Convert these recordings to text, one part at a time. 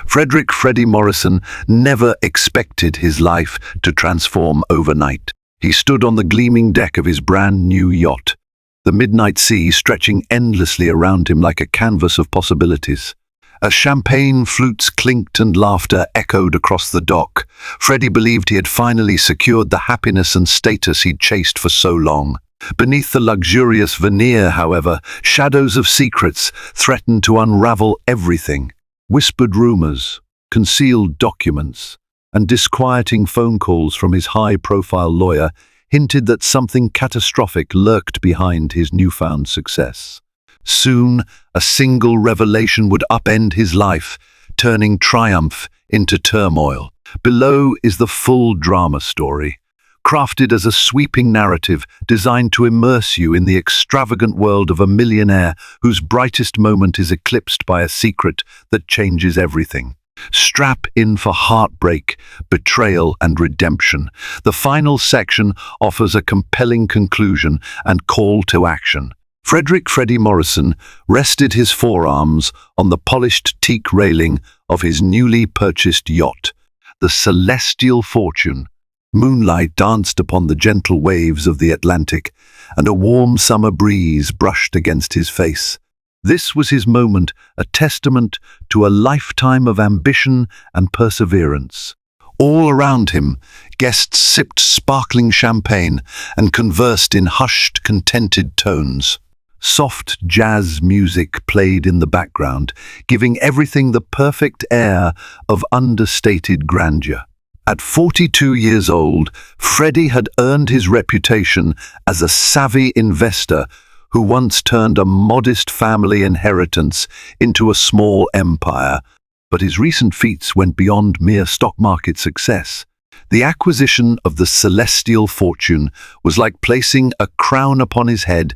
Freddie Morrison never expected his life to transform overnight. He stood on the gleaming deck of his brand new yacht, the midnight sea stretching endlessly around him like a canvas of possibilities. As champagne flutes clinked and laughter echoed across the dock, Freddie believed he had finally secured the happiness and status he'd chased for so long. Beneath the luxurious veneer, however, shadows of secrets threatened to unravel everything. Whispered rumors, concealed documents, and disquieting phone calls from his high-profile lawyer hinted that something catastrophic lurked behind his newfound success. Soon, a single revelation would upend his life, turning triumph into turmoil. Below is the full drama story, crafted as a sweeping narrative designed to immerse you in the extravagant world of a millionaire whose brightest moment is eclipsed by a secret that changes everything. Strap in for heartbreak, betrayal, and redemption. The final section offers a compelling conclusion and call to action. Freddie Morrison rested his forearms on the polished teak railing of his newly purchased yacht, the Celestial Fortune. Moonlight danced upon the gentle waves of the Atlantic, and a warm summer breeze brushed against his face. This was his moment, a testament to a lifetime of ambition and perseverance. All around him, guests sipped sparkling champagne and conversed in hushed, contented tones. Soft jazz music played in the background, giving everything the perfect air of understated grandeur. At 42 years old, Freddie had earned his reputation as a savvy investor who once turned a modest family inheritance into a small empire. But his recent feats went beyond mere stock market success. The acquisition of the Celestial Fortune was like placing a crown upon his head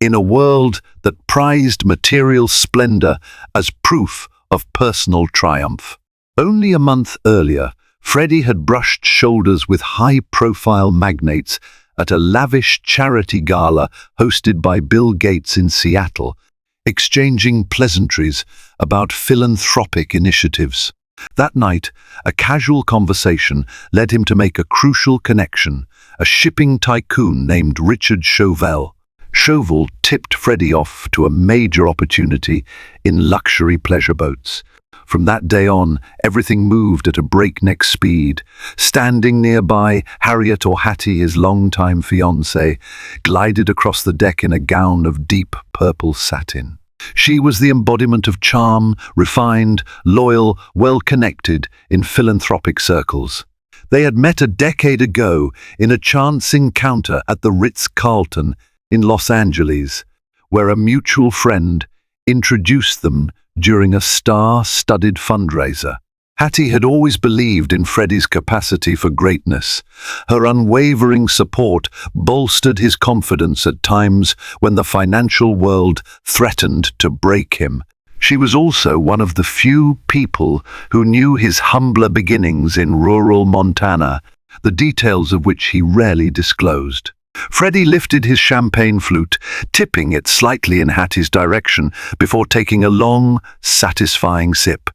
in a world that prized material splendor as proof of personal triumph. Only a month earlier, Freddie had brushed shoulders with high-profile magnates at a lavish charity gala hosted by Bill Gates in Seattle, exchanging pleasantries about philanthropic initiatives. That night, a casual conversation led him to make a crucial connection, a shipping tycoon named Richard Chauvel. Chauvel tipped Freddie off to a major opportunity in luxury pleasure boats. From that day on, everything moved at a breakneck speed. Standing nearby, Harriet, or Hattie, his longtime fiancée, glided across the deck in a gown of deep purple satin. She was the embodiment of charm, refined, loyal, well-connected in philanthropic circles. They had met a decade ago in a chance encounter at the Ritz-Carlton in Los Angeles, where a mutual friend introduced them during a star-studded fundraiser. Hattie had always believed in Freddie's capacity for greatness. Her unwavering support bolstered his confidence at times when the financial world threatened to break him. She was also one of the few people who knew his humbler beginnings in rural Montana, the details of which he rarely disclosed. Freddie lifted his champagne flute, tipping it slightly in Hattie's direction before taking a long, satisfying sip.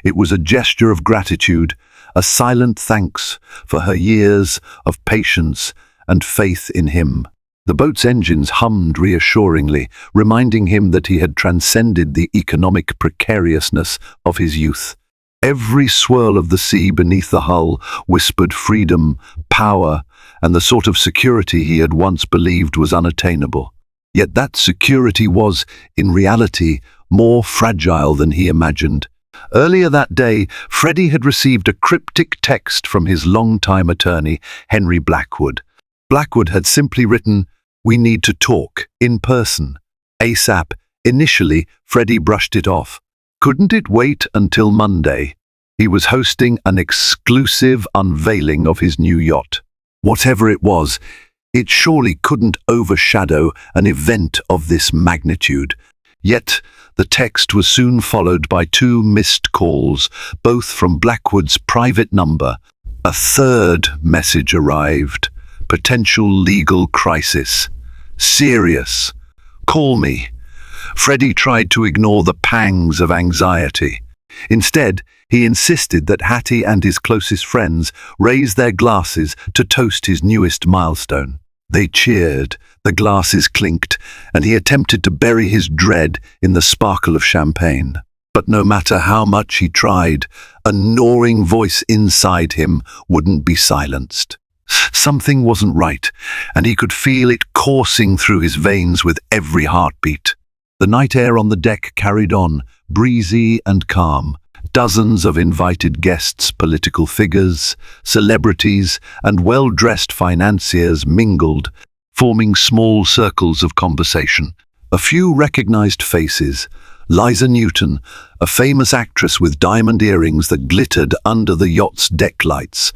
It was a gesture of gratitude, a silent thanks for her years of patience and faith in him. The boat's engines hummed reassuringly, reminding him that he had transcended the economic precariousness of his youth. Every swirl of the sea beneath the hull whispered freedom, power, and the sort of security he had once believed was unattainable. Yet that security was, in reality, more fragile than he imagined. Earlier that day, Freddie had received a cryptic text from his longtime attorney, Henry Blackwood. Blackwood had simply written, "We need to talk, in person, ASAP." Initially, Freddie brushed it off. Couldn't it wait until Monday? He was hosting an exclusive unveiling of his new yacht. Whatever it was, it surely couldn't overshadow an event of this magnitude. Yet, the text was soon followed by 2 missed calls, both from Blackwood's private number. A third message arrived. Potential legal crisis. Serious. Call me. Freddie tried to ignore the pangs of anxiety. Instead, he insisted that Hattie and his closest friends raise their glasses to toast his newest milestone. They cheered, the glasses clinked, and he attempted to bury his dread in the sparkle of champagne. But no matter how much he tried, a gnawing voice inside him wouldn't be silenced. Something wasn't right, and he could feel it coursing through his veins with every heartbeat. The night air on the deck carried on, breezy and calm. Dozens of invited guests, political figures, celebrities, and well-dressed financiers mingled, forming small circles of conversation. A few recognized faces: Liza Newton, a famous actress with diamond earrings that glittered under the yacht's deck lights,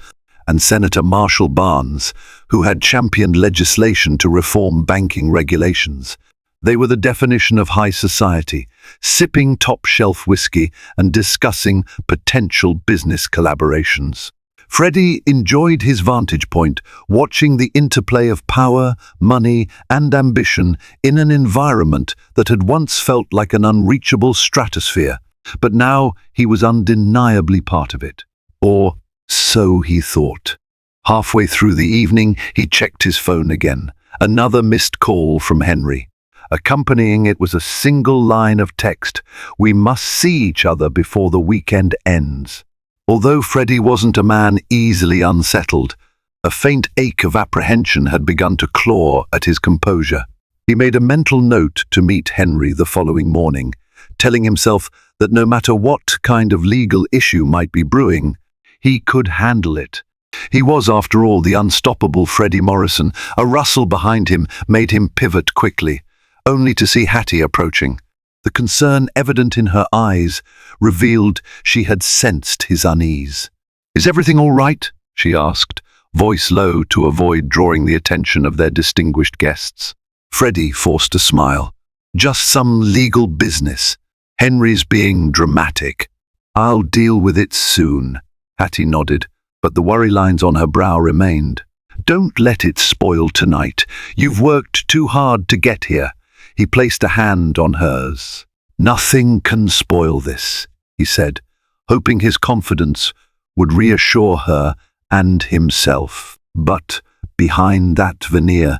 and Senator Marshall Barnes, who had championed legislation to reform banking regulations. They were the definition of high society, sipping top-shelf whiskey and discussing potential business collaborations. Freddie enjoyed his vantage point, watching the interplay of power, money, and ambition in an environment that had once felt like an unreachable stratosphere, but now he was undeniably part of it. Or so he thought. Halfway through the evening, he checked his phone again. Another missed call from Henry. Accompanying it was a single line of text: "We must see each other before the weekend ends." Although Freddie wasn't a man easily unsettled, a faint ache of apprehension had begun to claw at his composure. He made a mental note to meet Henry the following morning, telling himself that no matter what kind of legal issue might be brewing, he could handle it. He was, after all, the unstoppable Freddie Morrison. A rustle behind him made him pivot quickly, only to see Hattie approaching. The concern evident in her eyes revealed she had sensed his unease. "Is everything all right?" she asked, voice low to avoid drawing the attention of their distinguished guests. Freddie forced a smile. "Just some legal business. Henry's being dramatic. I'll deal with it soon." Hattie nodded, but the worry lines on her brow remained. "Don't let it spoil tonight. You've worked too hard to get here." He placed a hand on hers. "Nothing can spoil this," he said, hoping his confidence would reassure her and himself. But behind that veneer,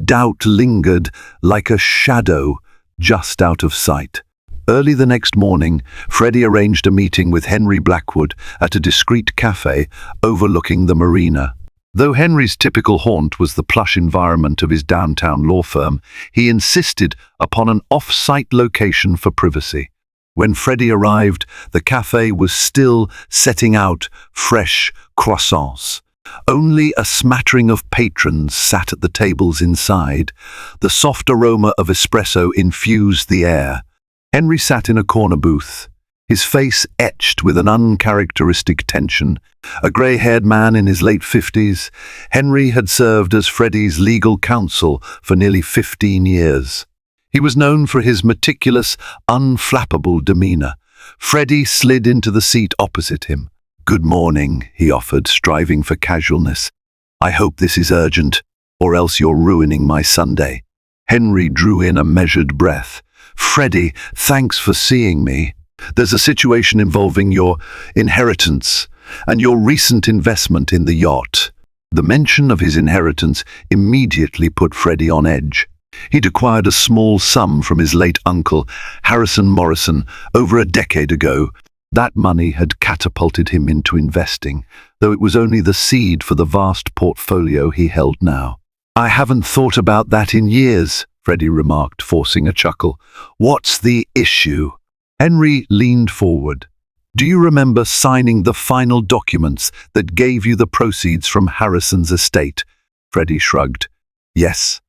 doubt lingered like a shadow just out of sight. Early the next morning, Freddie arranged a meeting with Henry Blackwood at a discreet cafe overlooking the marina. Though Henry's typical haunt was the plush environment of his downtown law firm, he insisted upon an off-site location for privacy. When Freddie arrived, the cafe was still setting out fresh croissants. Only a smattering of patrons sat at the tables inside. The soft aroma of espresso infused the air. Henry sat in a corner booth, his face etched with an uncharacteristic tension. A grey-haired man in his late 50s, Henry had served as Freddie's legal counsel for nearly 15 years. He was known for his meticulous, unflappable demeanor. Freddie slid into the seat opposite him. "Good morning," he offered, striving for casualness. "I hope this is urgent, or else you're ruining my Sunday." Henry drew in a measured breath. "Freddie, thanks for seeing me. There's a situation involving your inheritance and your recent investment in the yacht." The mention of his inheritance immediately put Freddie on edge. He'd acquired a small sum from his late uncle, Harrison Morrison, over a decade ago. That money had catapulted him into investing, though it was only the seed for the vast portfolio he held now. "I haven't thought about that in years," Freddie remarked, forcing a chuckle. "What's the issue?" Henry leaned forward. "Do you remember signing the final documents that gave you the proceeds from Harrison's estate?" Freddie shrugged. "Yes.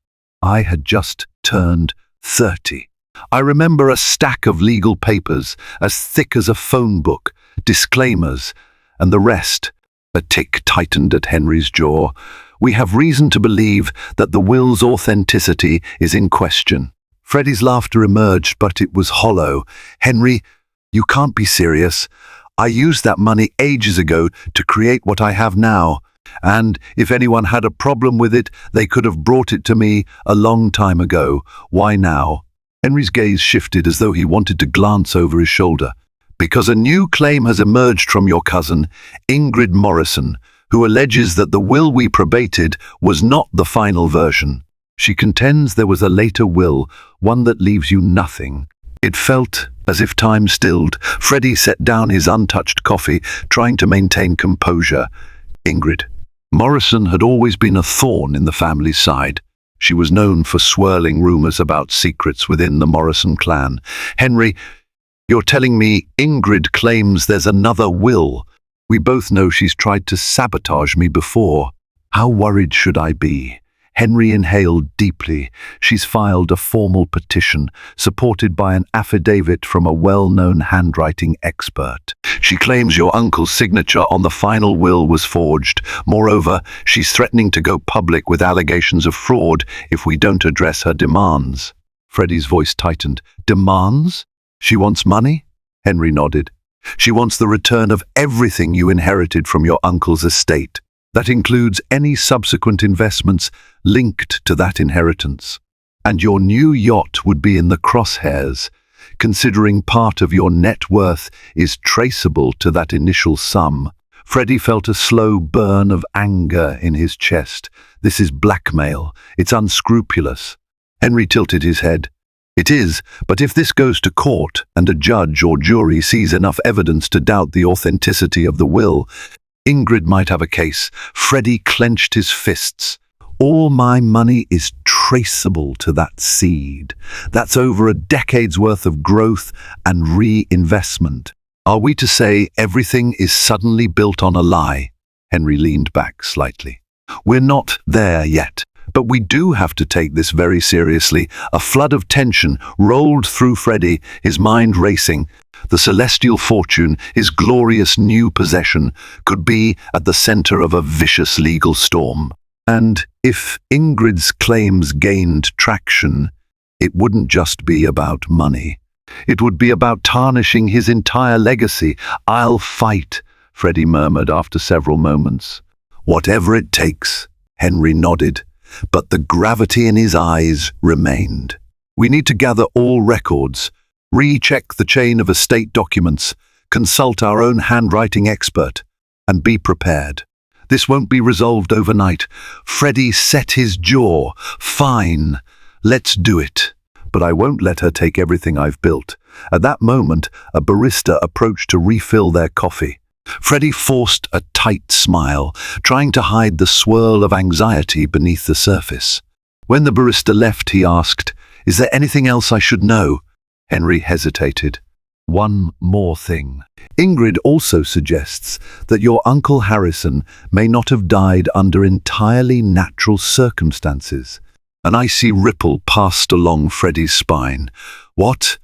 I had just turned 30. I remember a stack of legal papers as thick as a phone book, disclaimers, and the rest." A tick tightened at Henry's jaw. "We have reason to believe that the will's authenticity is in question." Freddie's laughter emerged, but it was hollow. "Henry, you can't be serious. I used that money ages ago to create what I have now, and if anyone had a problem with it, they could have brought it to me a long time ago. Why now?" Henry's gaze shifted as though he wanted to glance over his shoulder. Because a new claim has emerged from your cousin, Ingrid Morrison, who alleges that the will we probated was not the final version. She contends there was a later will, one that leaves you nothing. It felt as if time stilled. Freddie set down his untouched coffee, trying to maintain composure. Ingrid Morrison had always been a thorn in the family's side. She was known for swirling rumors about secrets within the Morrison clan. Henry, you're telling me Ingrid claims there's another will? We both know she's tried to sabotage me before. How worried should I be? Henry inhaled deeply. She's filed a formal petition, supported by an affidavit from a well-known handwriting expert. She claims your uncle's signature on the final will was forged. Moreover, she's threatening to go public with allegations of fraud if we don't address her demands. Freddie's voice tightened. Demands? She wants money? Henry nodded. She wants the return of everything you inherited from your uncle's estate. That includes any subsequent investments linked to that inheritance. And your new yacht would be in the crosshairs, considering part of your net worth is traceable to that initial sum. Freddie felt a slow burn of anger in his chest. This is blackmail. It's unscrupulous. Henry tilted his head. It is, but if this goes to court and a judge or jury sees enough evidence to doubt the authenticity of the will, Ingrid might have a case. Freddie clenched his fists. All my money is traceable to that seed. That's over a decade's worth of growth and reinvestment. Are we to say everything is suddenly built on a lie? Henry leaned back slightly. We're not there yet. But we do have to take this very seriously. A flood of tension rolled through Freddie, his mind racing. The celestial fortune, his glorious new possession, could be at the center of a vicious legal storm. And if Ingrid's claims gained traction, it wouldn't just be about money. It would be about tarnishing his entire legacy. I'll fight, Freddie murmured after several moments. Whatever it takes, Henry nodded. But the gravity in his eyes remained. We need to gather all records, recheck the chain of estate documents, consult our own handwriting expert, and be prepared. This won't be resolved overnight. Freddie set his jaw. Fine, let's do it. But I won't let her take everything I've built. At that moment, a barista approached to refill their coffee. Freddie forced a tight smile, trying to hide the swirl of anxiety beneath the surface. When the barista left, he asked, "Is there anything else I should know?" Henry hesitated. One more thing. Ingrid also suggests that your Uncle Harrison may not have died under entirely natural circumstances. An icy ripple passed along Freddie's spine. What?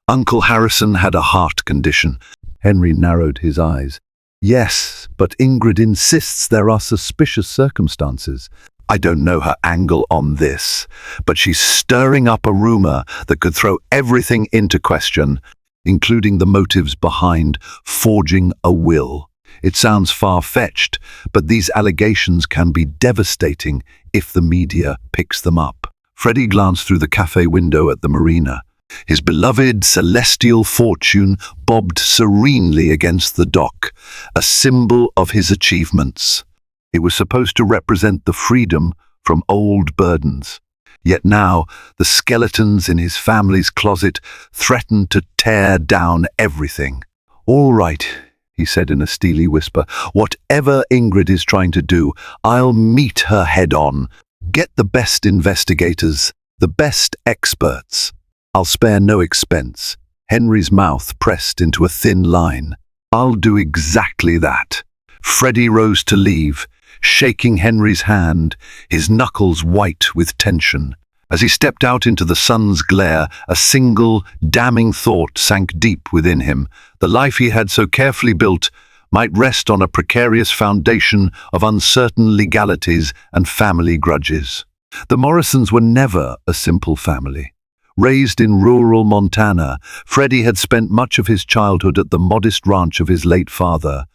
Uncle Harrison had a heart condition. Henry narrowed his eyes. Yes, but Ingrid insists there are suspicious circumstances. I don't know her angle on this, but she's stirring up a rumor that could throw everything into question, including the motives behind forging a will. It sounds far-fetched, but these allegations can be devastating if the media picks them up. Freddie glanced through the cafe window at the marina. His beloved celestial fortune bobbed serenely against the dock, a symbol of his achievements. It was supposed to represent the freedom from old burdens. Yet now, the skeletons in his family's closet threatened to tear down everything. "All right," he said in a steely whisper. "Whatever Ingrid is trying to do, I'll meet her head-on. Get the best investigators, the best experts. I'll spare no expense." Henry's mouth pressed into a thin line. "I'll do exactly that." Freddie rose to leave, shaking Henry's hand, his knuckles white with tension. As he stepped out into the sun's glare, a single, damning thought sank deep within him. The life he had so carefully built might rest on a precarious foundation of uncertain legalities and family grudges. The Morrisons were never a simple family. Raised in rural Montana, Freddie had spent much of his childhood at the modest ranch of his late father,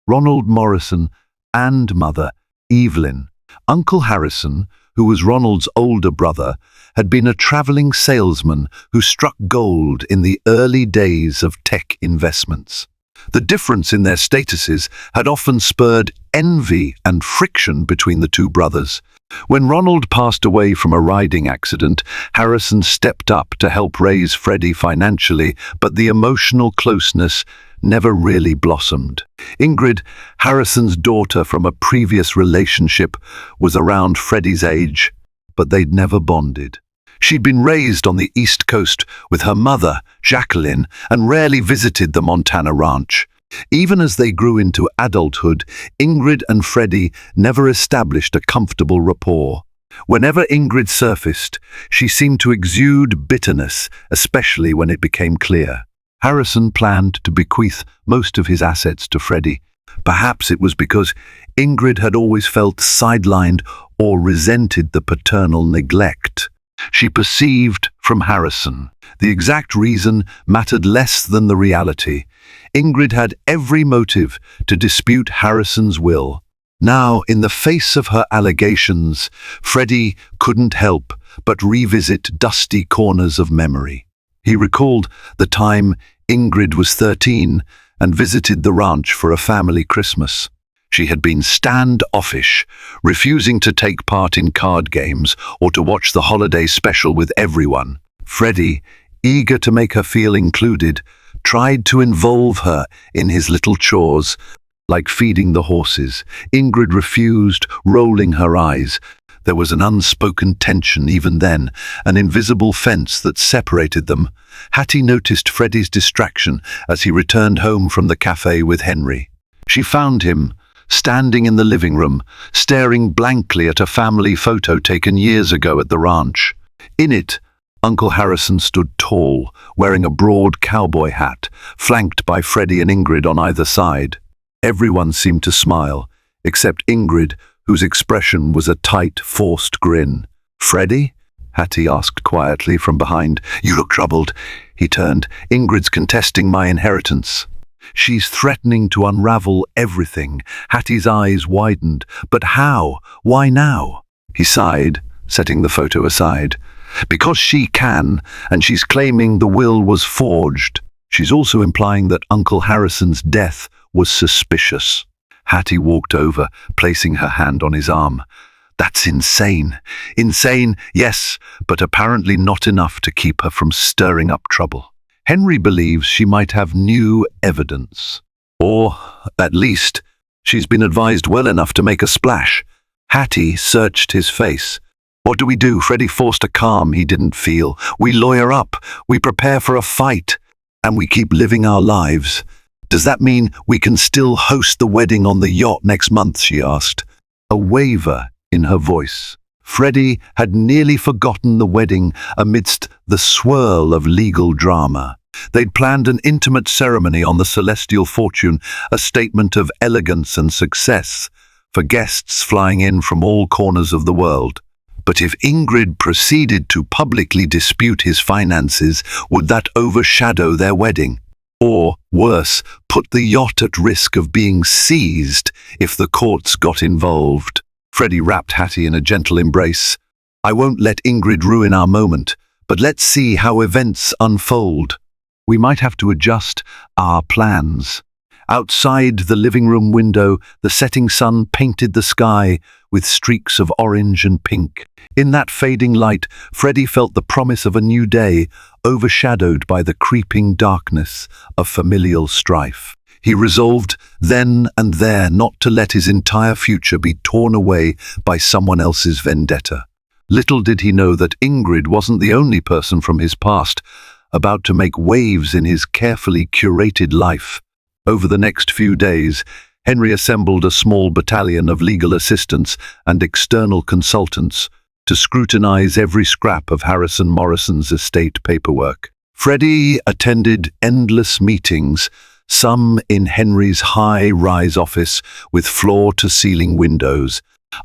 Ronald Morrison, and mother, Evelyn. Uncle Harrison, who was Ronald's older brother, had been a traveling salesman who struck gold in the early days of tech investments. The difference in their statuses had often spurred envy and friction between the two brothers. When Ronald passed away from a riding accident, Harrison stepped up to help raise Freddie financially, but the emotional closeness never really blossomed. Ingrid, Harrison's daughter from a previous relationship, was around Freddie's age, but they'd never bonded. She'd been raised on the East Coast with her mother, Jacqueline, and rarely visited the Montana ranch. Even as they grew into adulthood, Ingrid and Freddie never established a comfortable rapport. Whenever Ingrid surfaced, she seemed to exude bitterness, especially when it became clear. Harrison planned to bequeath most of his assets to Freddie. Perhaps it was because Ingrid had always felt sidelined or resented the paternal neglect she perceived from Harrison. The exact reason mattered less than the reality. Ingrid had every motive to dispute Harrison's will. Now, in the face of her allegations, Freddie couldn't help but revisit dusty corners of memory. He recalled the time Ingrid was 13 and visited the ranch for a family Christmas. She had been standoffish, refusing to take part in card games or to watch the holiday special with everyone. Freddie, eager to make her feel included, tried to involve her in his little chores, like feeding the horses. Ingrid refused, rolling her eyes. There was an unspoken tension even then, an invisible fence that separated them. Hattie noticed Freddie's distraction as he returned home from the cafe with Henry. She found him, standing in the living room, staring blankly at a family photo taken years ago at the ranch. In it, Uncle Harrison stood tall, wearing a broad cowboy hat, flanked by Freddie and Ingrid on either side. Everyone seemed to smile, except Ingrid, whose expression was a tight, forced grin. "Freddie?" Hattie asked quietly from behind. "You look troubled." He turned. "Ingrid's contesting my inheritance. She's threatening to unravel everything." Hattie's eyes widened. "But how? Why now?" He sighed, setting the photo aside. "Because she can, and she's claiming the will was forged. She's also implying that Uncle Harrison's death was suspicious." Hattie walked over, placing her hand on his arm. "That's insane." "Insane, yes, but apparently not enough to keep her from stirring up trouble. Henry believes she might have new evidence. Or, at least, she's been advised well enough to make a splash." Hattie searched his face. "What do we do?" Freddie forced a calm he didn't feel. "We lawyer up, we prepare for a fight, and we keep living our lives." "Does that mean we can still host the wedding on the yacht next month?" she asked, a waver in her voice. Freddie had nearly forgotten the wedding amidst the swirl of legal drama. They'd planned an intimate ceremony on the Celestial Fortune, a statement of elegance and success, for guests flying in from all corners of the world. But if Ingrid proceeded to publicly dispute his finances, would that overshadow their wedding? Or, worse, put the yacht at risk of being seized if the courts got involved? Freddie wrapped Hattie in a gentle embrace. "I won't let Ingrid ruin our moment, but let's see how events unfold. We might have to adjust our plans." Outside the living room window, the setting sun painted the sky with streaks of orange and pink. In that fading light, Freddie felt the promise of a new day, overshadowed by the creeping darkness of familial strife. He resolved then and there not to let his entire future be torn away by someone else's vendetta. Little did he know that Ingrid wasn't the only person from his past about to make waves in his carefully curated life. Over the next few days, Henry assembled a small battalion of legal assistants and external consultants to scrutinize every scrap of Harrison Morrison's estate paperwork. Freddie attended endless meetings, some in Henry's high-rise office with floor-to-ceiling windows,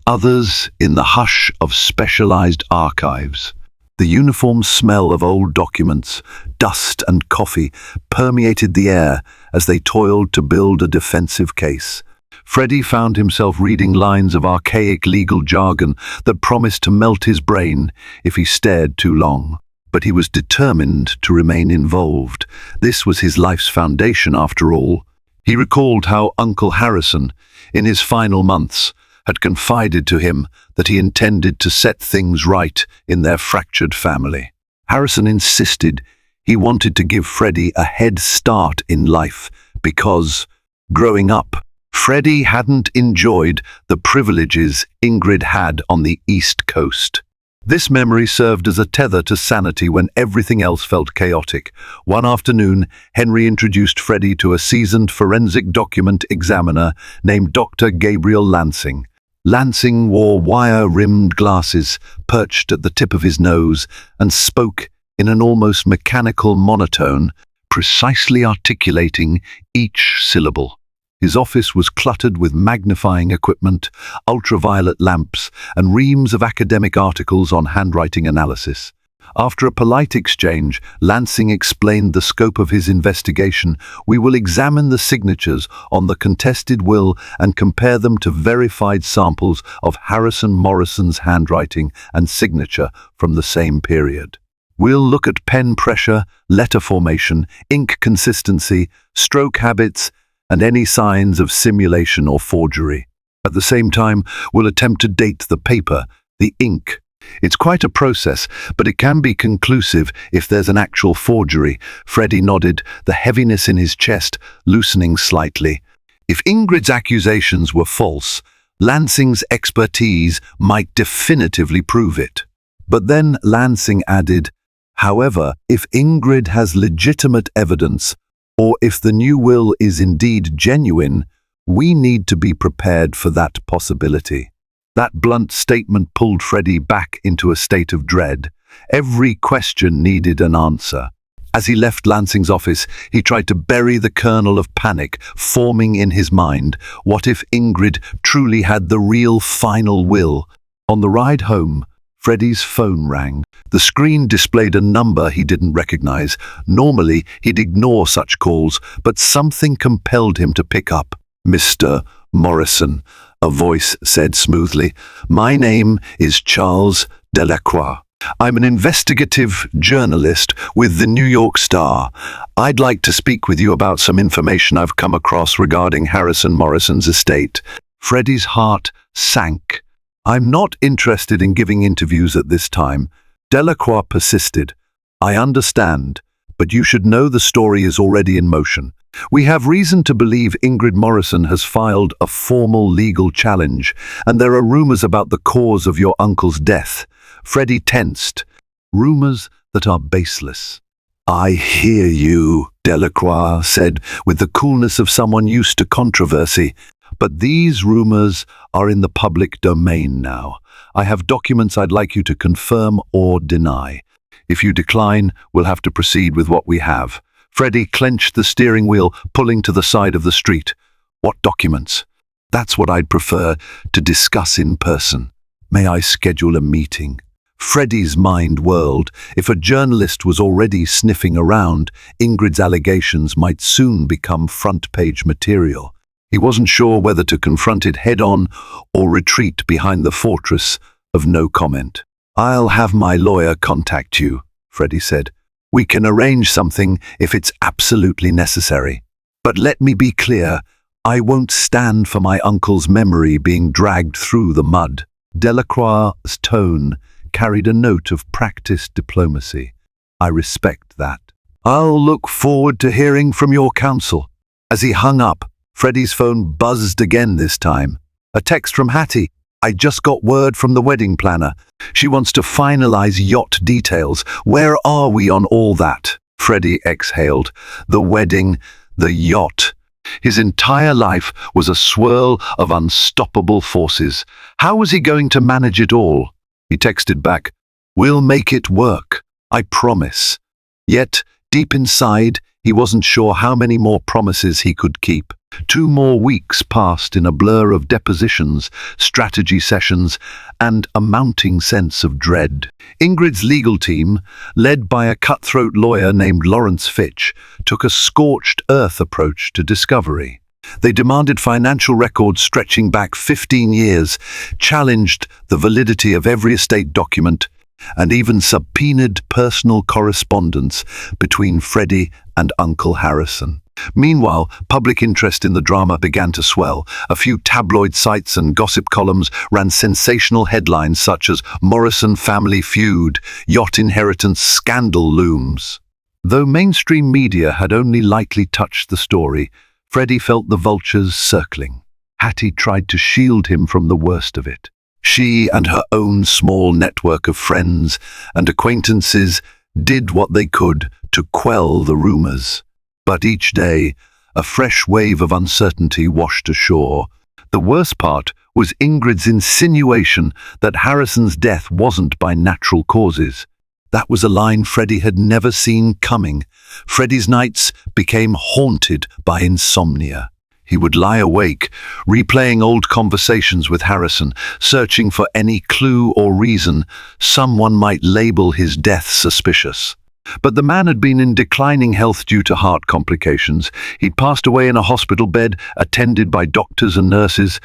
others in the hush of specialized archives. The uniform smell of old documents, dust and coffee permeated the air as they toiled to build a defensive case. Freddie found himself reading lines of archaic legal jargon that promised to melt his brain if he stared too long. But he was determined to remain involved. This was his life's foundation, after all. He recalled how Uncle Harrison, in his final months, had confided to him that he intended to set things right in their fractured family. Harrison insisted he wanted to give Freddie a head start in life because, growing up, Freddie hadn't enjoyed the privileges Ingrid had on the East Coast. This memory served as a tether to sanity when everything else felt chaotic. One afternoon, Henry introduced Freddie to a seasoned forensic document examiner named Dr. Gabriel Lansing. Lansing wore wire-rimmed glasses perched at the tip of his nose and spoke in an almost mechanical monotone, precisely articulating each syllable. His office was cluttered with magnifying equipment, ultraviolet lamps, and reams of academic articles on handwriting analysis. After a polite exchange, Lansing explained the scope of his investigation. "We will examine the signatures on the contested will and compare them to verified samples of Harrison Morrison's handwriting and signature from the same period. We'll look at pen pressure, letter formation, ink consistency, stroke habits, and any signs of simulation or forgery. At the same time, we'll attempt to date the paper, the ink. It's quite a process, but it can be conclusive if there's an actual forgery." Freddie nodded, the heaviness in his chest loosening slightly. If Ingrid's accusations were false, Lansing's expertise might definitively prove it. But then Lansing added, "However, if Ingrid has legitimate evidence, or if the new will is indeed genuine, we need to be prepared for that possibility." That blunt statement pulled Freddie back into a state of dread. Every question needed an answer. As he left Lansing's office, he tried to bury the kernel of panic forming in his mind. What if Ingrid truly had the real final will? On the ride home, Freddie's phone rang. The screen displayed a number he didn't recognize. Normally, he'd ignore such calls, but something compelled him to pick up. "Mr. Morrison," a voice said smoothly. "My name is Charles Delacroix. I'm an investigative journalist with the New York Star. I'd like to speak with you about some information I've come across regarding Harrison Morrison's estate." Freddie's heart sank. "I'm not interested in giving interviews at this time." Delacroix persisted. "I understand, but you should know the story is already in motion. We have reason to believe Ingrid Morrison has filed a formal legal challenge, and there are rumors about the cause of your uncle's death." Freddie tensed. "Rumors that are baseless." "I hear you," Delacroix said with the coolness of someone used to controversy. "But these rumors are in the public domain now. I have documents I'd like you to confirm or deny. If you decline, we'll have to proceed with what we have." Freddie clenched the steering wheel, pulling to the side of the street. "What documents?" "That's what I'd prefer to discuss in person. May I schedule a meeting?" Freddie's mind whirled. If a journalist was already sniffing around, Ingrid's allegations might soon become front-page material. He wasn't sure whether to confront it head-on or retreat behind the fortress of no comment. "I'll have my lawyer contact you," Freddie said. "We can arrange something if it's absolutely necessary. But let me be clear, I won't stand for my uncle's memory being dragged through the mud." Delacroix's tone carried a note of practiced diplomacy. "I respect that. I'll look forward to hearing from your counsel." As he hung up, Freddie's phone buzzed again this time. A text from Hattie. "I just got word from the wedding planner. She wants to finalize yacht details. Where are we on all that?" Freddie exhaled. The wedding, the yacht. His entire life was a swirl of unstoppable forces. How was he going to manage it all? He texted back, "We'll make it work, I promise." Yet, deep inside, he wasn't sure how many more promises he could keep. 2 more weeks passed in a blur of depositions, strategy sessions, and a mounting sense of dread. Ingrid's legal team, led by a cutthroat lawyer named Lawrence Fitch, took a scorched earth approach to discovery. They demanded financial records stretching back 15 years, challenged the validity of every estate document, and even subpoenaed personal correspondence between Freddie and Uncle Harrison. Meanwhile, public interest in the drama began to swell. A few tabloid sites and gossip columns ran sensational headlines such as "Morrison Family Feud," "Yacht Inheritance Scandal Looms." Though mainstream media had only lightly touched the story, Freddie felt the vultures circling. Hattie tried to shield him from the worst of it. She and her own small network of friends and acquaintances did what they could to quell the rumors. But each day, a fresh wave of uncertainty washed ashore. The worst part was Ingrid's insinuation that Harrison's death wasn't by natural causes. That was a line Freddie had never seen coming. Freddie's nights became haunted by insomnia. He would lie awake, replaying old conversations with Harrison, searching for any clue or reason someone might label his death suspicious. But the man had been in declining health due to heart complications. He'd passed away in a hospital bed, attended by doctors and nurses.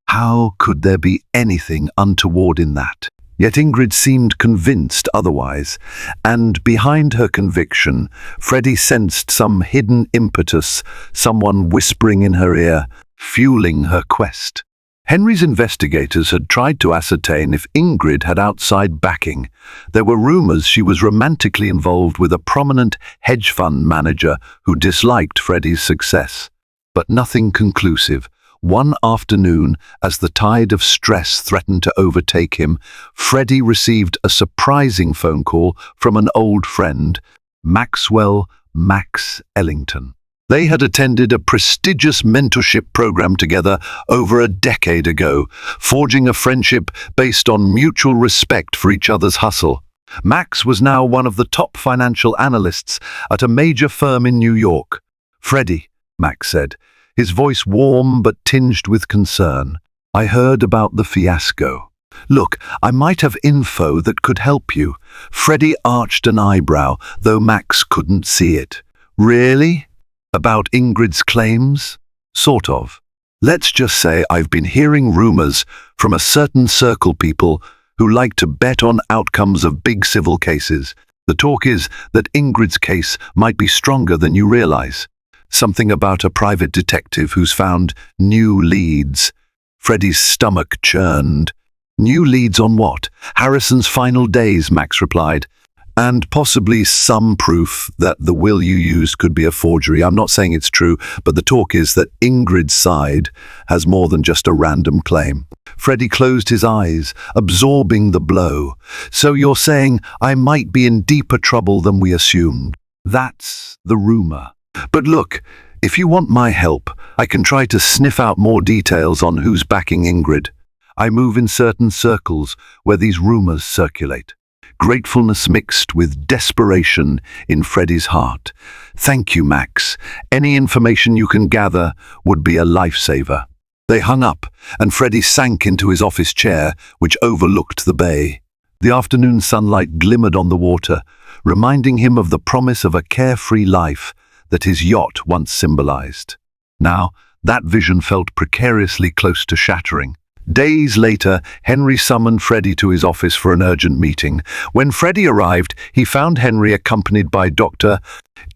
How could there be anything untoward in that? Yet Ingrid seemed convinced otherwise, and behind her conviction, Freddie sensed some hidden impetus, someone whispering in her ear, fueling her quest. Henry's investigators had tried to ascertain if Ingrid had outside backing. There were rumors she was romantically involved with a prominent hedge fund manager who disliked Freddie's success. But nothing conclusive. One afternoon, as the tide of stress threatened to overtake him, Freddie received a surprising phone call from an old friend, Maxwell "Max" Ellington. They had attended a prestigious mentorship program together over a decade ago, forging a friendship based on mutual respect for each other's hustle. Max was now one of the top financial analysts at a major firm in New York. "Freddie," Max said, his voice warm but tinged with concern, "I heard about the fiasco. Look, I might have info that could help you." Freddie arched an eyebrow, though Max couldn't see it. "Really? About Ingrid's claims?" "Sort of. Let's just say I've been hearing rumors from a certain circle people who like to bet on outcomes of big civil cases. The talk is that Ingrid's case might be stronger than you realize. Something about a private detective who's found new leads." Freddie's stomach churned. "New leads on what?" "Harrison's final days," Max replied. "And possibly some proof that the will you used could be a forgery. I'm not saying it's true, but the talk is that Ingrid's side has more than just a random claim." Freddie closed his eyes, absorbing the blow. "So you're saying I might be in deeper trouble than we assumed?" "That's the rumor. But look, if you want my help, I can try to sniff out more details on who's backing Ingrid. I move in certain circles where these rumors circulate." Gratefulness mixed with desperation in Freddie's heart. "Thank you, Max. Any information you can gather would be a lifesaver." They hung up, and Freddie sank into his office chair, which overlooked the bay. The afternoon sunlight glimmered on the water, reminding him of the promise of a carefree life that his yacht once symbolized. Now, that vision felt precariously close to shattering. Days later, Henry summoned Freddie to his office for an urgent meeting. When Freddie arrived, he found Henry accompanied by Dr.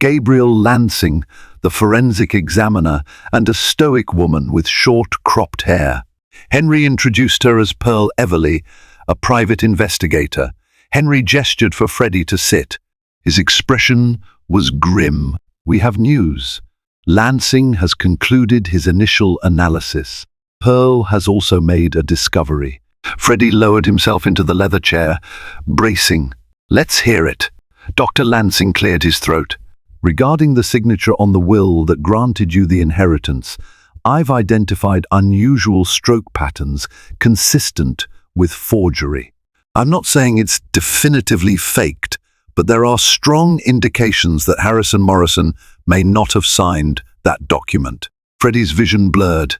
Gabriel Lansing, the forensic examiner, and a stoic woman with short, cropped hair. Henry introduced her as Pearl Everly, a private investigator. Henry gestured for Freddie to sit. His expression was grim. "We have news. Lansing has concluded his initial analysis. Pearl has also made a discovery." Freddie lowered himself into the leather chair, bracing. "Let's hear it." Dr. Lansing cleared his throat. "Regarding the signature on the will that granted you the inheritance, I've identified unusual stroke patterns consistent with forgery. I'm not saying it's definitively faked, but there are strong indications that Harrison Morrison may not have signed that document." Freddie's vision blurred.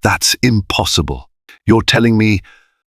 That's impossible. "You're telling me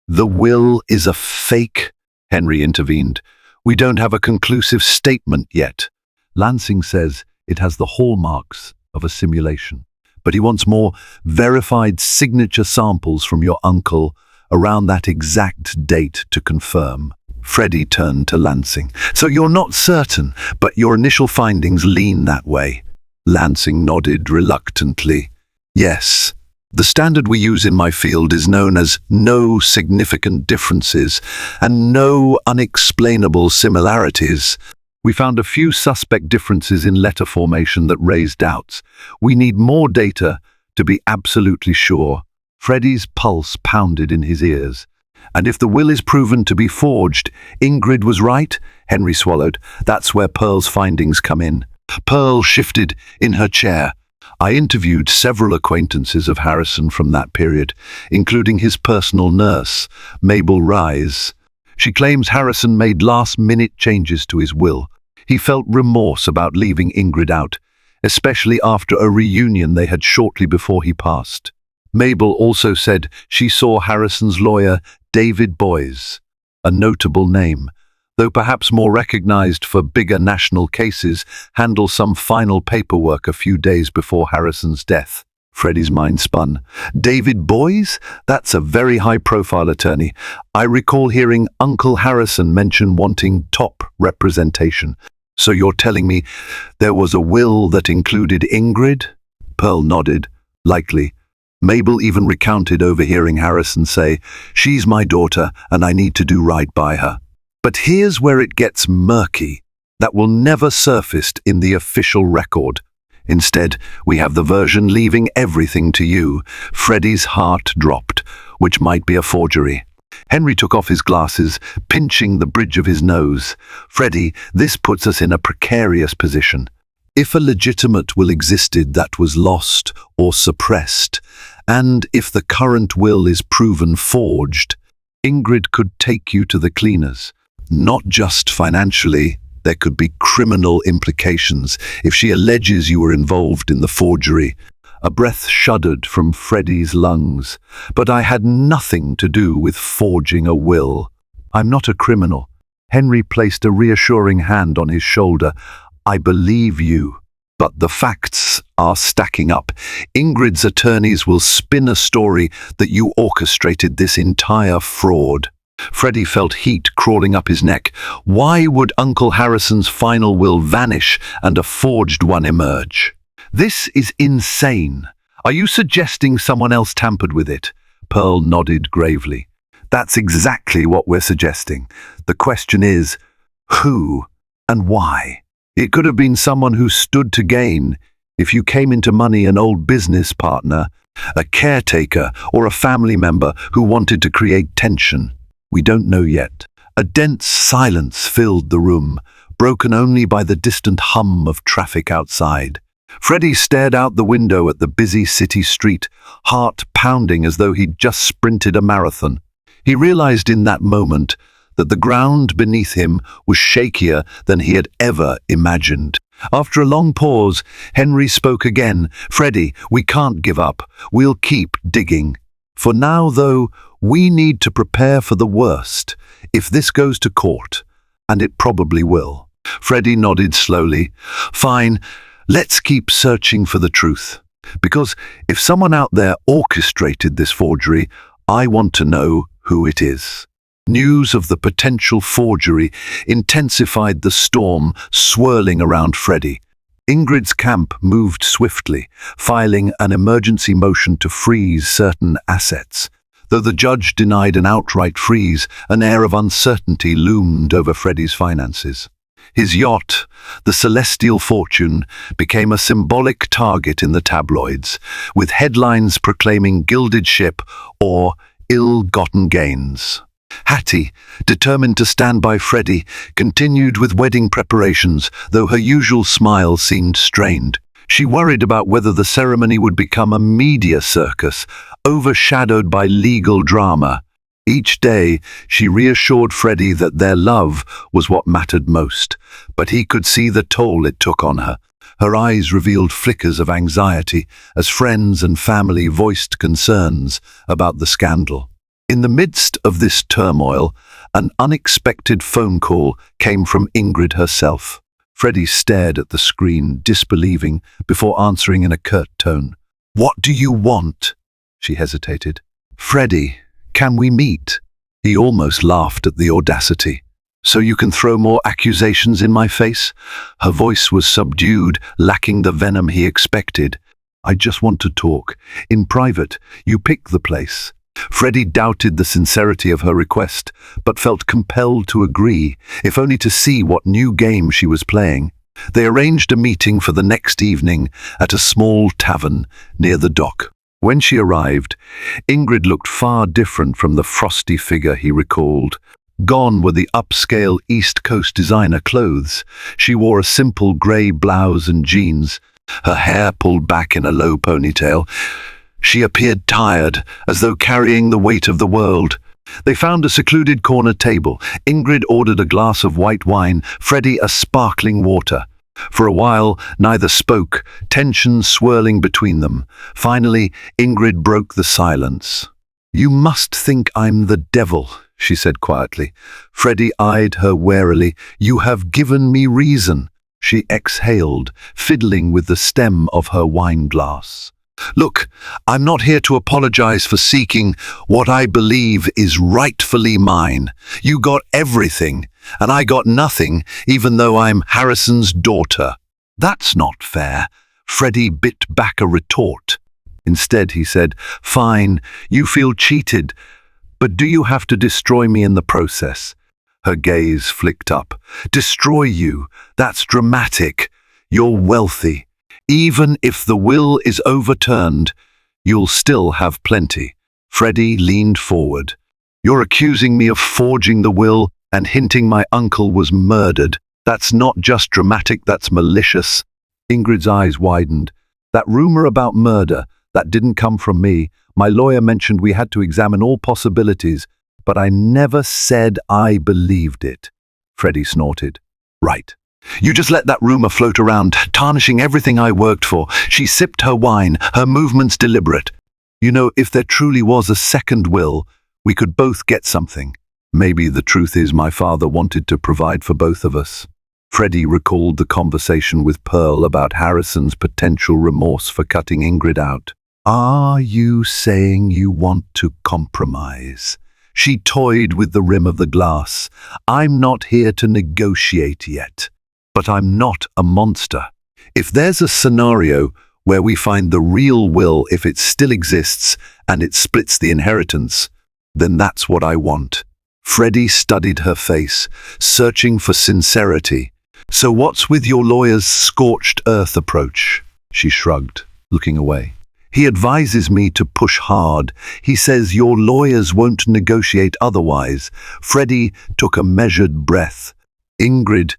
the will is a fake?" Henry intervened. "We don't have a conclusive statement yet. Lansing says it has the hallmarks of a simulation." but he wants more verified signature samples from your uncle around that exact date to confirm. Freddie turned to Lansing. So you're not certain, but your initial findings lean that way. Lansing nodded reluctantly. Yes. The standard we use in my field is known as no significant differences and no unexplainable similarities. We found a few suspect differences in letter formation that raised doubts. We need more data to be absolutely sure. Freddie's pulse pounded in his ears. And if the will is proven to be forged, Ingrid was right? Henry swallowed. That's where Pearl's findings come in. Pearl shifted in her chair. I interviewed several acquaintances of Harrison from that period, including his personal nurse, Mabel Rise. She claims Harrison made last-minute changes to his will. He felt remorse about leaving Ingrid out, especially after a reunion they had shortly before he passed. Mabel also said she saw Harrison's lawyer, David Boys, a notable name, though perhaps more recognized for bigger national cases, handle some final paperwork a few days before Harrison's death. Freddie's mind spun. David Boys? That's a very high-profile attorney. I recall hearing Uncle Harrison mention wanting top representation. So you're telling me there was a will that included Ingrid? Pearl nodded. Likely. Mabel even recounted overhearing Harrison say, "She's my daughter and I need to do right by her." But here's where it gets murky. That will never surface in the official record. Instead, we have the version leaving everything to you. Freddie's heart dropped, which might be a forgery. Henry took off his glasses, pinching the bridge of his nose. Freddie, this puts us in a precarious position. If a legitimate will existed that was lost or suppressed, and if the current will is proven forged, Ingrid could take you to the cleaners. Not just financially, there could be criminal implications if she alleges you were involved in the forgery. A breath shuddered from Freddie's lungs. But I had nothing to do with forging a will. I'm not a criminal. Henry placed a reassuring hand on his shoulder. I believe you. But the facts are stacking up. Ingrid's attorneys will spin a story that you orchestrated this entire fraud. Freddie felt heat crawling up his neck. Why would Uncle Harrison's final will vanish and a forged one emerge? This is insane. Are you suggesting someone else tampered with it? Pearl nodded gravely. That's exactly what we're suggesting. The question is, who and why? It could have been someone who stood to gain. If you came into money, an old business partner, a caretaker, or a family member who wanted to create tension. We don't know yet. A dense silence filled the room, broken only by the distant hum of traffic outside. Freddie stared out the window at the busy city street, heart pounding as though he'd just sprinted a marathon. He realized in that moment that the ground beneath him was shakier than he had ever imagined. After a long pause, Henry spoke again. Freddie, we can't give up. We'll keep digging. For now, though, we need to prepare for the worst, if this goes to court, and it probably will. Freddie nodded slowly. Fine, let's keep searching for the truth. Because if someone out there orchestrated this forgery, I want to know who it is. News of the potential forgery intensified the storm swirling around Freddie. Ingrid's camp moved swiftly, filing an emergency motion to freeze certain assets. Though the judge denied an outright freeze, an air of uncertainty loomed over Freddie's finances. His yacht, the Celestial Fortune, became a symbolic target in the tabloids, with headlines proclaiming gilded ship or ill-gotten gains. Hattie, determined to stand by Freddie, continued with wedding preparations, though her usual smile seemed strained. She worried about whether the ceremony would become a media circus, overshadowed by legal drama. Each day, she reassured Freddie that their love was what mattered most, but he could see the toll it took on her. Her eyes revealed flickers of anxiety as friends and family voiced concerns about the scandal. In the midst of this turmoil, an unexpected phone call came from Ingrid herself. Freddie stared at the screen, disbelieving, before answering in a curt tone. What do you want? She hesitated. Freddie, can we meet? He almost laughed at the audacity. So you can throw more accusations in my face? Her voice was subdued, lacking the venom he expected. I just want to talk. In private, you pick the place. Freddie doubted the sincerity of her request, but felt compelled to agree, if only to see what new game she was playing. They arranged a meeting for the next evening at a small tavern near the dock. When she arrived, Ingrid looked far different from the frosty figure he recalled. Gone were the upscale East Coast designer clothes. She wore a simple grey blouse and jeans, her hair pulled back in a low ponytail. She appeared tired, as though carrying the weight of the world. They found a secluded corner table. Ingrid ordered a glass of white wine, Freddie a sparkling water. For a while, neither spoke, tension swirling between them. Finally, Ingrid broke the silence. You must think I'm the devil, she said quietly. Freddie eyed her warily. You have given me reason. She exhaled, fiddling with the stem of her wine glass. Look, I'm not here to apologize for seeking what I believe is rightfully mine. You got everything, and I got nothing, even though I'm Harrison's daughter. That's not fair. Freddie bit back a retort. Instead, he said, Fine, you feel cheated, but do you have to destroy me in the process? Her gaze flicked up. Destroy you? That's dramatic. You're wealthy. Even if the will is overturned, you'll still have plenty. Freddie leaned forward. You're accusing me of forging the will and hinting my uncle was murdered. That's not just dramatic, that's malicious. Ingrid's eyes widened. That rumor about murder, that didn't come from me. My lawyer mentioned we had to examine all possibilities, but I never said I believed it. Freddie snorted. Right. You just let that rumor float around, tarnishing everything I worked for. She sipped her wine, her movements deliberate. You know, if there truly was a second will, we could both get something. Maybe the truth is my father wanted to provide for both of us. Freddie recalled the conversation with Pearl about Harrison's potential remorse for cutting Ingrid out. Are you saying you want to compromise? She toyed with the rim of the glass. I'm not here to negotiate yet. But I'm not a monster. If there's a scenario where we find the real will, if it still exists, and it splits the inheritance, then that's what I want. Freddie studied her face, searching for sincerity. So what's with your lawyer's scorched earth approach? She shrugged, looking away. He advises me to push hard. He says your lawyers won't negotiate otherwise. Freddie took a measured breath. Ingrid,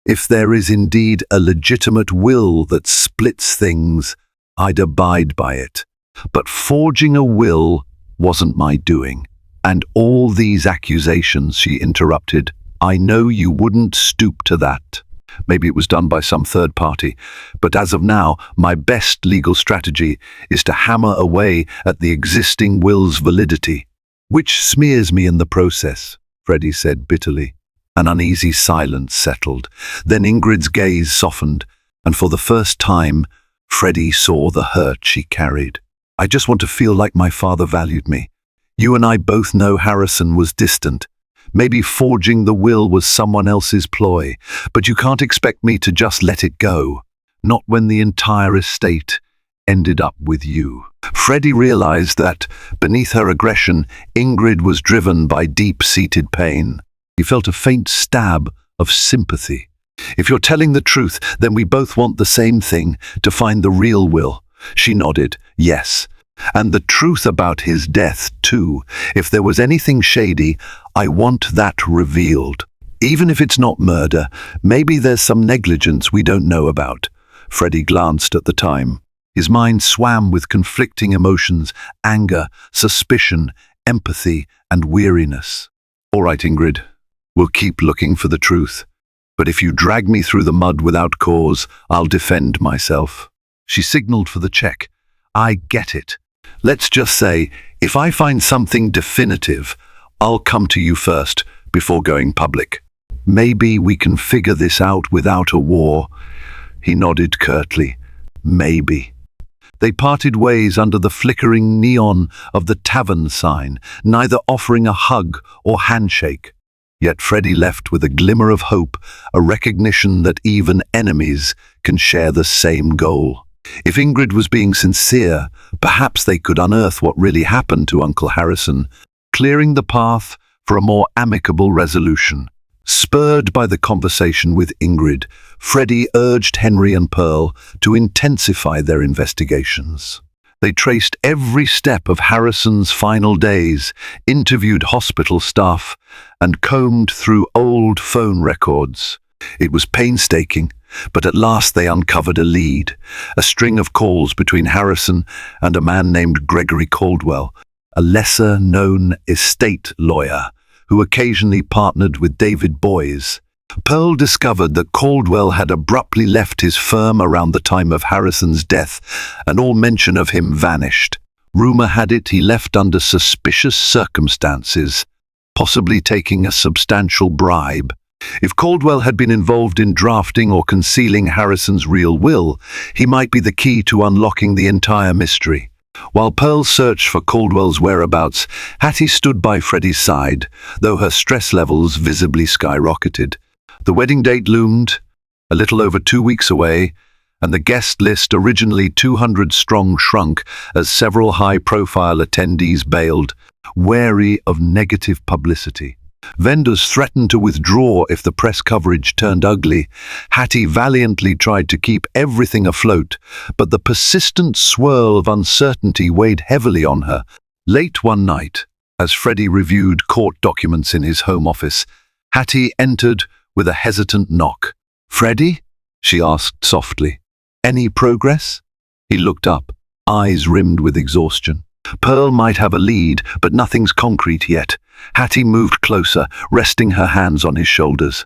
if there is indeed a legitimate will that splits things, I'd abide by it. But forging a will wasn't my doing. And all these accusations, she interrupted, I know you wouldn't stoop to that. Maybe it was done by some third party, but as of now, my best legal strategy is to hammer away at the existing will's validity, which smears me in the process, Freddie said bitterly. An uneasy silence settled. Then Ingrid's gaze softened, and for the first time, Freddie saw the hurt she carried. I just want to feel like my father valued me. You and I both know Harrison was distant. Maybe forging the will was someone else's ploy, but you can't expect me to just let it go. Not when the entire estate ended up with you. Freddie realized that, beneath her aggression, Ingrid was driven by deep-seated pain. He felt a faint stab of sympathy. If you're telling the truth, then we both want the same thing, to find the real will. She nodded, yes. And the truth about his death, too. If there was anything shady, I want that revealed. Even if it's not murder, maybe there's some negligence we don't know about. Freddie glanced at the time. His mind swam with conflicting emotions, anger, suspicion, empathy, and weariness. All right, Ingrid. We'll keep looking for the truth. But if you drag me through the mud without cause, I'll defend myself. She signaled for the check. I get it. Let's just say, if I find something definitive, I'll come to you first, before going public. Maybe we can figure this out without a war. He nodded curtly. Maybe. They parted ways under the flickering neon of the tavern sign, neither offering a hug or handshake. Yet Freddie left with a glimmer of hope, a recognition that even enemies can share the same goal. If Ingrid was being sincere, perhaps they could unearth what really happened to Uncle Harrison, clearing the path for a more amicable resolution. Spurred by the conversation with Ingrid, Freddie urged Henry and Pearl to intensify their investigations. They traced every step of Harrison's final days, interviewed hospital staff, and combed through old phone records. It was painstaking, but at last they uncovered a lead, a string of calls between Harrison and a man named Gregory Caldwell, a lesser-known estate lawyer who occasionally partnered with David Boys. Pearl discovered that Caldwell had abruptly left his firm around the time of Harrison's death, and all mention of him vanished. Rumor had it he left under suspicious circumstances, possibly taking a substantial bribe. If Caldwell had been involved in drafting or concealing Harrison's real will, he might be the key to unlocking the entire mystery. While Pearl searched for Caldwell's whereabouts, Hattie stood by Freddie's side, though her stress levels visibly skyrocketed. The wedding date loomed, a little over 2 weeks away, and the guest list, originally 200 strong, shrunk as several high-profile attendees bailed, wary of negative publicity. Vendors threatened to withdraw if the press coverage turned ugly. Hattie valiantly tried to keep everything afloat, but the persistent swirl of uncertainty weighed heavily on her. Late one night, as Freddie reviewed court documents in his home office, Hattie entered with a hesitant knock. "Freddie?" she asked softly. "Any progress?" He looked up, eyes rimmed with exhaustion. Pearl might have a lead, but nothing's concrete yet. Hattie moved closer, resting her hands on his shoulders.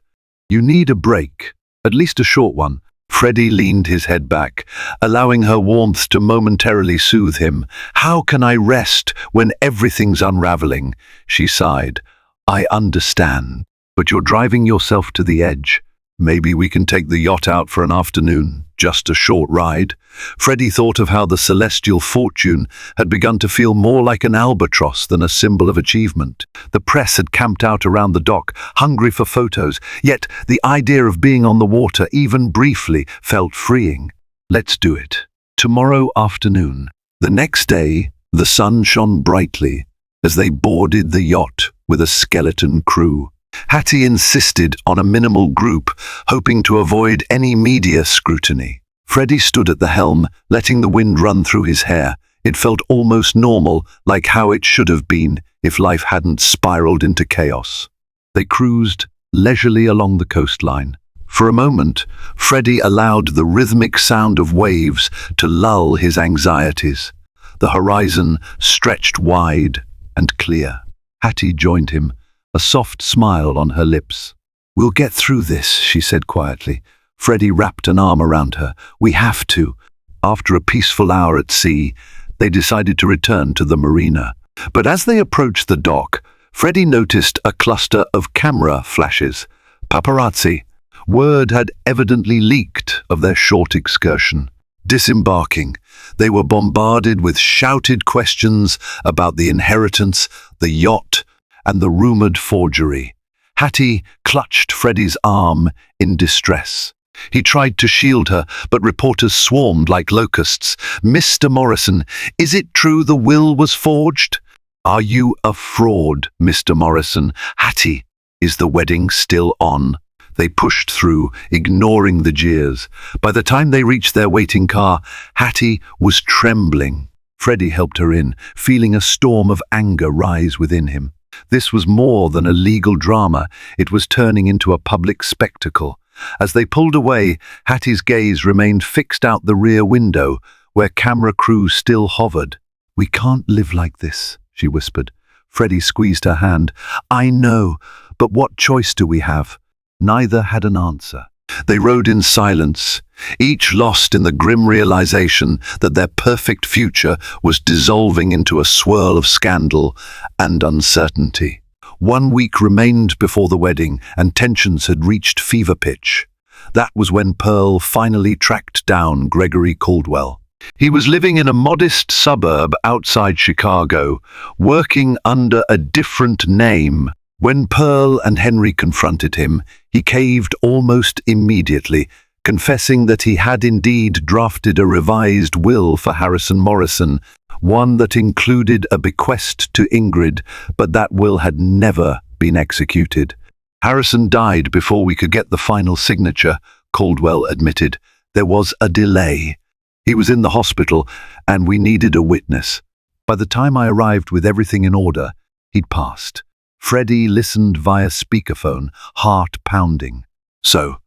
"You need a break, at least a short one." Freddie leaned his head back, allowing her warmth to momentarily soothe him. "How can I rest when everything's unraveling?" she sighed. "I understand, but you're driving yourself to the edge. Maybe we can take the yacht out for an afternoon, just a short ride." Freddie thought of how the celestial fortune had begun to feel more like an albatross than a symbol of achievement. The press had camped out around the dock, hungry for photos, yet the idea of being on the water, even briefly, felt freeing. "Let's do it. Tomorrow afternoon." The next day, the sun shone brightly as they boarded the yacht with a skeleton crew. Hattie insisted on a minimal group, hoping to avoid any media scrutiny. Freddie stood at the helm, letting the wind run through his hair. It felt almost normal, like how it should have been if life hadn't spiraled into chaos. They cruised leisurely along the coastline. For a moment, Freddie allowed the rhythmic sound of waves to lull his anxieties. The horizon stretched wide and clear. Hattie joined him, a soft smile on her lips. "We'll get through this," she said quietly. Freddie wrapped an arm around her. "We have to." After a peaceful hour at sea, they decided to return to the marina. But as they approached the dock, Freddie noticed a cluster of camera flashes. Paparazzi. Word had evidently leaked of their short excursion. Disembarking, they were bombarded with shouted questions about the inheritance, the yacht, and the rumored forgery. Hattie clutched Freddie's arm in distress. He tried to shield her, but reporters swarmed like locusts. "Mr. Morrison, is it true the will was forged?" "Are you a fraud, Mr. Morrison?" "Hattie, is the wedding still on?" They pushed through, ignoring the jeers. By the time they reached their waiting car, Hattie was trembling. Freddie helped her in, feeling a storm of anger rise within him. This was more than a legal drama. It was turning into a public spectacle. As they pulled away, Hattie's gaze remained fixed out the rear window, where camera crews still hovered. "We can't live like this," she whispered. Freddie squeezed her hand. "I know, but what choice do we have?" Neither had an answer. They rode in silence, each lost in the grim realization that their perfect future was dissolving into a swirl of scandal and uncertainty. 1 week remained before the wedding, and tensions had reached fever pitch. That was when Pearl finally tracked down Gregory Caldwell. He was living in a modest suburb outside Chicago, working under a different name. When Pearl and Henry confronted him, he caved almost immediately, confessing that he had indeed drafted a revised will for Harrison Morrison, one that included a bequest to Ingrid, but that will had never been executed. Harrison died before we could get the final signature, Caldwell admitted. There was a delay. He was in the hospital, and we needed a witness. By the time I arrived with everything in order, he'd passed. Freddie listened via speakerphone, heart pounding. So,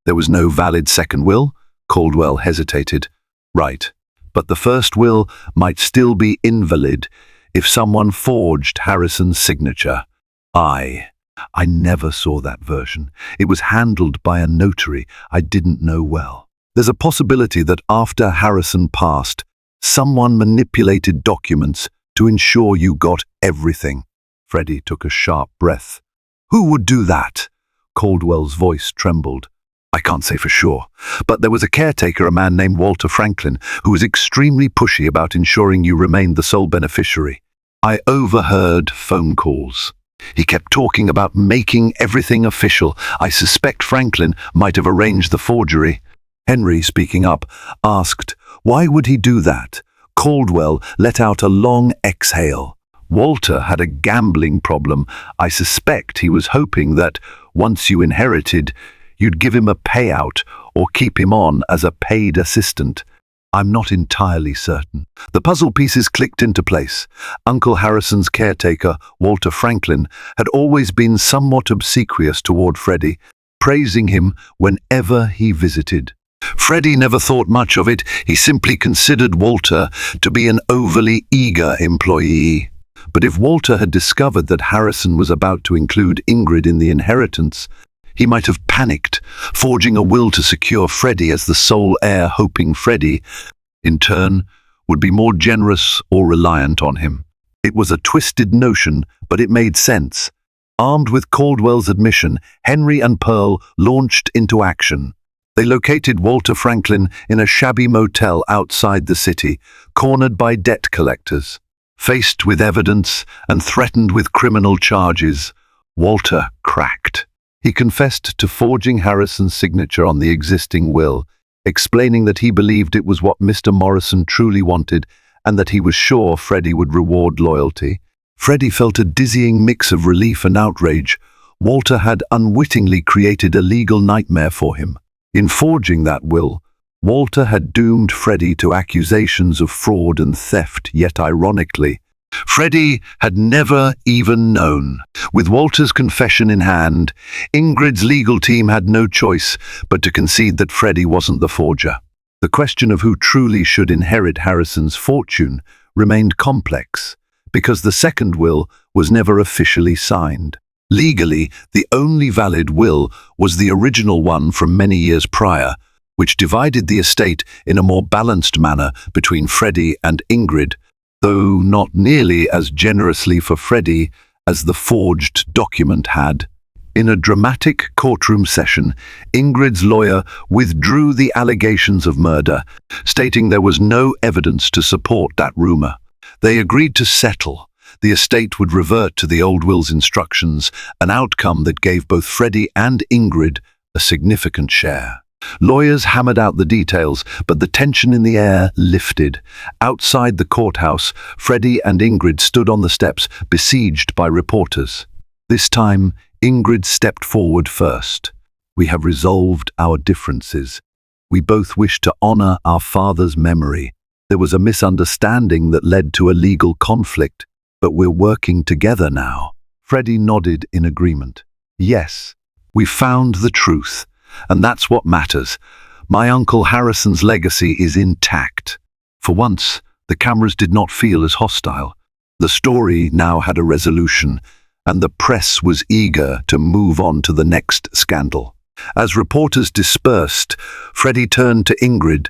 there was no valid second will? Caldwell hesitated. Right, but the first will might still be invalid if someone forged Harrison's signature. I never saw that version. It was handled by a notary I didn't know well. There's a possibility that after Harrison passed, someone manipulated documents to ensure you got everything. Freddie took a sharp breath. Who would do that? Caldwell's voice trembled. I can't say for sure, but there was a caretaker, a man named Walter Franklin, who was extremely pushy about ensuring you remained the sole beneficiary. I overheard phone calls. He kept talking about making everything official. I suspect Franklin might have arranged the forgery. Henry, speaking up, asked, why would he do that? Caldwell let out a long exhale. Walter had a gambling problem. I suspect he was hoping that, once you inherited, you'd give him a payout or keep him on as a paid assistant. I'm not entirely certain. The puzzle pieces clicked into place. Uncle Harrison's caretaker, Walter Franklin, had always been somewhat obsequious toward Freddie, praising him whenever he visited. Freddie never thought much of it. He simply considered Walter to be an overly eager employee. But if Walter had discovered that Harrison was about to include Ingrid in the inheritance, he might have panicked, forging a will to secure Freddie as the sole heir, hoping Freddie, in turn, would be more generous or reliant on him. It was a twisted notion, but it made sense. Armed with Caldwell's admission, Henry and Pearl launched into action. They located Walter Franklin in a shabby motel outside the city, cornered by debt collectors. Faced with evidence and threatened with criminal charges, Walter cracked. He confessed to forging Harrison's signature on the existing will, explaining that he believed it was what Mr. Morrison truly wanted and that he was sure Freddie would reward loyalty. Freddie felt a dizzying mix of relief and outrage. Walter had unwittingly created a legal nightmare for him. In forging that will, Walter had doomed Freddie to accusations of fraud and theft, yet ironically, Freddie had never even known. With Walter's confession in hand, Ingrid's legal team had no choice but to concede that Freddie wasn't the forger. The question of who truly should inherit Harrison's fortune remained complex, because the second will was never officially signed. Legally, the only valid will was the original one from many years prior, which divided the estate in a more balanced manner between Freddie and Ingrid, though not nearly as generously for Freddie as the forged document had. In a dramatic courtroom session, Ingrid's lawyer withdrew the allegations of murder, stating there was no evidence to support that rumor. They agreed to settle. The estate would revert to the old will's instructions, an outcome that gave both Freddie and Ingrid a significant share. Lawyers hammered out the details, but the tension in the air lifted. Outside the courthouse, Freddie and Ingrid stood on the steps, besieged by reporters. This time, Ingrid stepped forward first. We have resolved our differences. We both wish to honor our father's memory. There was a misunderstanding that led to a legal conflict, but we're working together now. Freddie nodded in agreement. Yes, we found the truth. And that's what matters. My Uncle Harrison's legacy is intact. For once, the cameras did not feel as hostile. The story now had a resolution, and the press was eager to move on to the next scandal. As reporters dispersed, Freddie turned to Ingrid.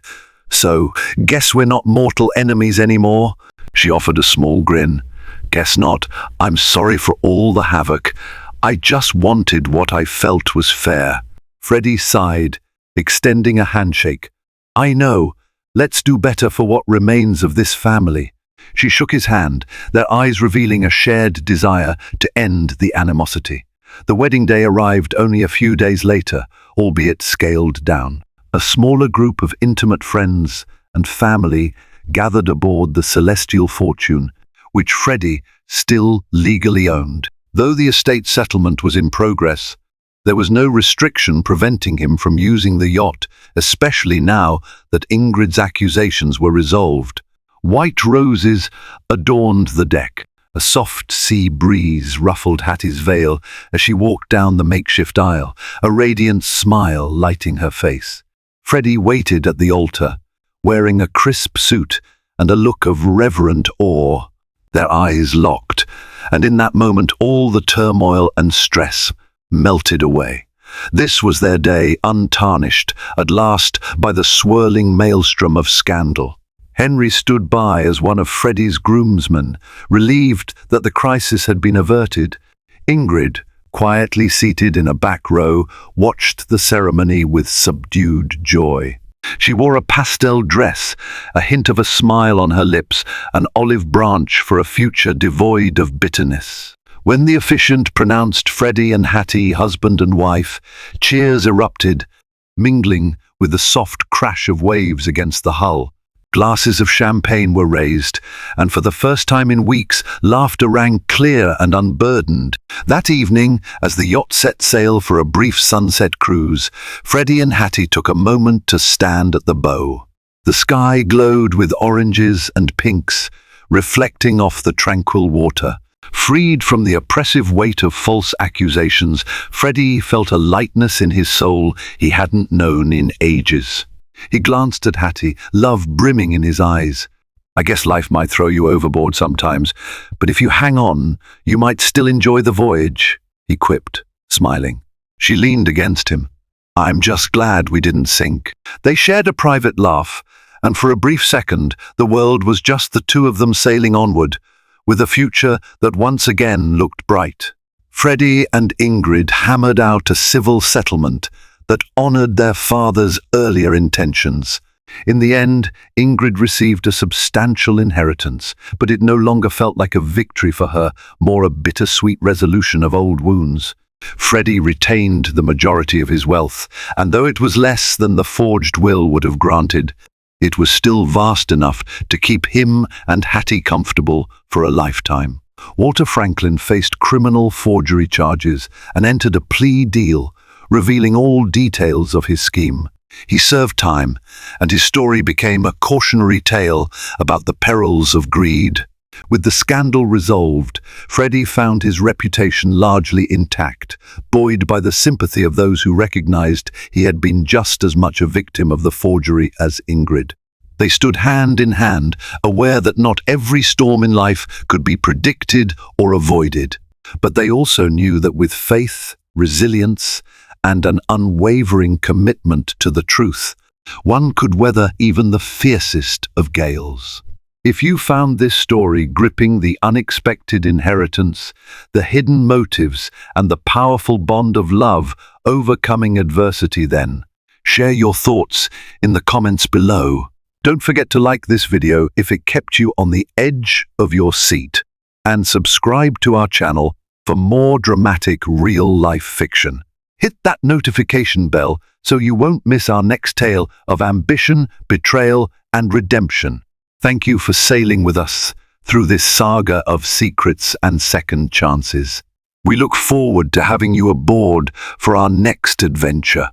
So, guess we're not mortal enemies anymore? She offered a small grin. Guess not. I'm sorry for all the havoc. I just wanted what I felt was fair. Freddie sighed, extending a handshake. I know, Let's do better for what remains of this family." She shook his hand, their eyes revealing a shared desire to end the animosity. The wedding day arrived only a few days later, albeit scaled down. A smaller group of intimate friends and family gathered aboard the Celestial Fortune, which Freddie still legally owned. Though the estate settlement was in progress, there was no restriction preventing him from using the yacht, especially now that Ingrid's accusations were resolved. White roses adorned the deck. A soft sea breeze ruffled Hattie's veil as she walked down the makeshift aisle, a radiant smile lighting her face. Freddie waited at the altar, wearing a crisp suit and a look of reverent awe. Their eyes locked, and in that moment all the turmoil and stress melted away. This was their day, untarnished, at last, by the swirling maelstrom of scandal. Henry stood by as one of Freddie's groomsmen, relieved that the crisis had been averted. Ingrid, quietly seated in a back row, watched the ceremony with subdued joy. She wore a pastel dress, a hint of a smile on her lips, an olive branch for a future devoid of bitterness. When the officiant pronounced Freddie and Hattie husband and wife, cheers erupted, mingling with the soft crash of waves against the hull. Glasses of champagne were raised, and for the first time in weeks, laughter rang clear and unburdened. That evening, as the yacht set sail for a brief sunset cruise, Freddie and Hattie took a moment to stand at the bow. The sky glowed with oranges and pinks, reflecting off the tranquil water. Freed from the oppressive weight of false accusations, Freddie felt a lightness in his soul he hadn't known in ages. He glanced at Hattie, love brimming in his eyes. "I guess life might throw you overboard sometimes, but if you hang on, you might still enjoy the voyage," he quipped, smiling. She leaned against him. "I'm just glad we didn't sink." They shared a private laugh, and for a brief second, the world was just the two of them sailing onward, with a future that once again looked bright. Freddie and Ingrid hammered out a civil settlement that honored their father's earlier intentions. In the end, Ingrid received a substantial inheritance, but it no longer felt like a victory for her, more a bittersweet resolution of old wounds. Freddie retained the majority of his wealth, and though it was less than the forged will would have granted, it was still vast enough to keep him and Hattie comfortable for a lifetime. Walter Franklin faced criminal forgery charges and entered a plea deal, revealing all details of his scheme. He served time, and his story became a cautionary tale about the perils of greed. With the scandal resolved, Freddie found his reputation largely intact, buoyed by the sympathy of those who recognized he had been just as much a victim of the forgery as Ingrid. They stood hand in hand, aware that not every storm in life could be predicted or avoided. But they also knew that with faith, resilience, and an unwavering commitment to the truth, one could weather even the fiercest of gales. If you found this story gripping the unexpected inheritance, the hidden motives, and the powerful bond of love overcoming adversity, then share your thoughts in the comments below. Don't forget to like this video if it kept you on the edge of your seat, and subscribe to our channel for more dramatic real-life fiction. Hit that notification bell so you won't miss our next tale of ambition, betrayal, and redemption. Thank you for sailing with us through this saga of secrets and second chances. We look forward to having you aboard for our next adventure.